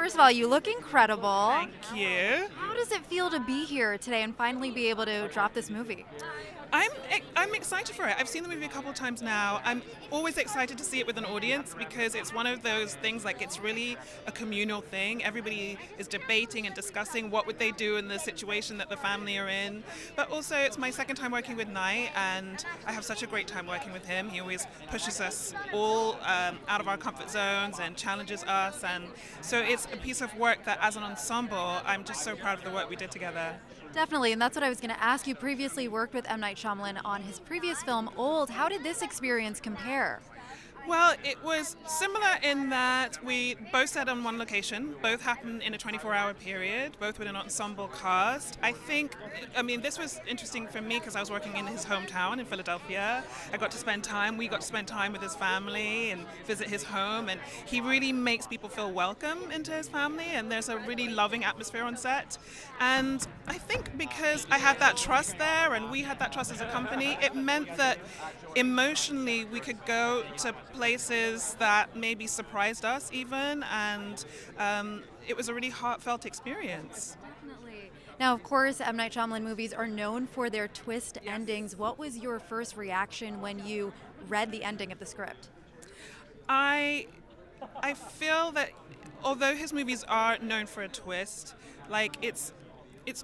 First of all, you look incredible. Thank you. How does it feel to be here today and finally be able to drop this movie? I'm excited for it. I've seen the movie a couple of times now. I'm always excited to see it with an audience because it's one of those things, like, it's really a communal thing. Everybody is debating and discussing what would they do in the situation that the family are in. But also, it's my second time working with Night, and I have such a great time working with him. He always pushes us all out of our comfort zones and challenges us. And so it's a piece of work that, as an ensemble, I'm just so proud of the work we did together. Definitely, and that's what I was going to ask. You previously worked with M Night Shyamalan on his previous film, Old. How did this experience compare? Well, it was similar in that we both set on one location, both happened in a 24-hour period, both with an ensemble cast. This was interesting for me because I was working in his hometown in Philadelphia. We got to spend time with his family and visit his home, and he really makes people feel welcome into his family, and there's a really loving atmosphere on set. And I think because I had that trust there and we had that trust as a company, it meant that emotionally we could go to places that maybe surprised us even, and it was a really heartfelt experience. Definitely. Now, of course, M. Night Shyamalan movies are known for their twist endings. What was your first reaction when you read the ending of the script? I feel that although his movies are known for a twist, like it's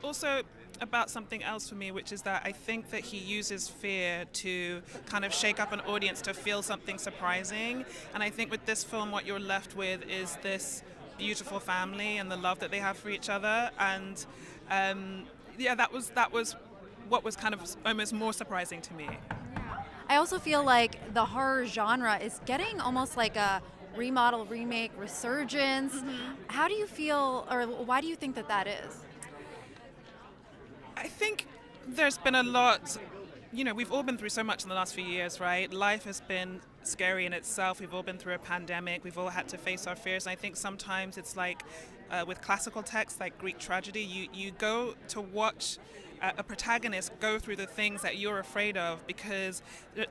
also about something else for me, which is that I think that he uses fear to kind of shake up an audience to feel something surprising. And I think with this film, what you're left with is this beautiful family and the love that they have for each other. And that was what was kind of almost more surprising to me. I also feel like the horror genre is getting almost like a remodel, remake, resurgence. Mm-hmm. How do you feel, or why do you think that is? I think there's been a lot, we've all been through so much in the last few years, right? Life has been scary in itself. We've all been through a pandemic. We've all had to face our fears. And I think sometimes it's like with classical texts like Greek tragedy, you go to watch a protagonist go through the things that you're afraid of because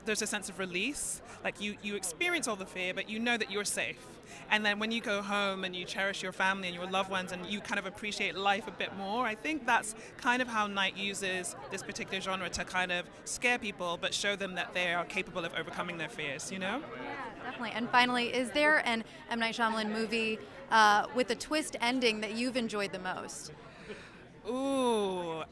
there's a sense of release. Like you experience all the fear, but you know that you're safe. And then when you go home and you cherish your family and your loved ones and you kind of appreciate life a bit more, I think that's kind of how Night uses this particular genre to kind of scare people but show them that they are capable of overcoming their fears, Yeah, definitely. And finally, is there an M. Night Shyamalan movie with a twist ending that you've enjoyed the most? Ooh,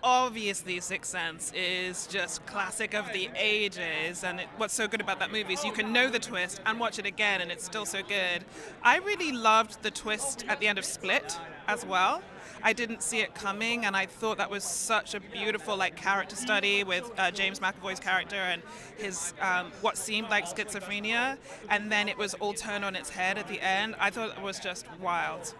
obviously Sixth Sense is just classic of the ages, and what's so good about that movie is you can know the twist and watch it again and it's still so good. I really loved the twist at the end of Split as well. I didn't see it coming, and I thought that was such a beautiful character study with James McAvoy's character and his what seemed like schizophrenia, and then it was all turned on its head at the end. I thought it was just wild.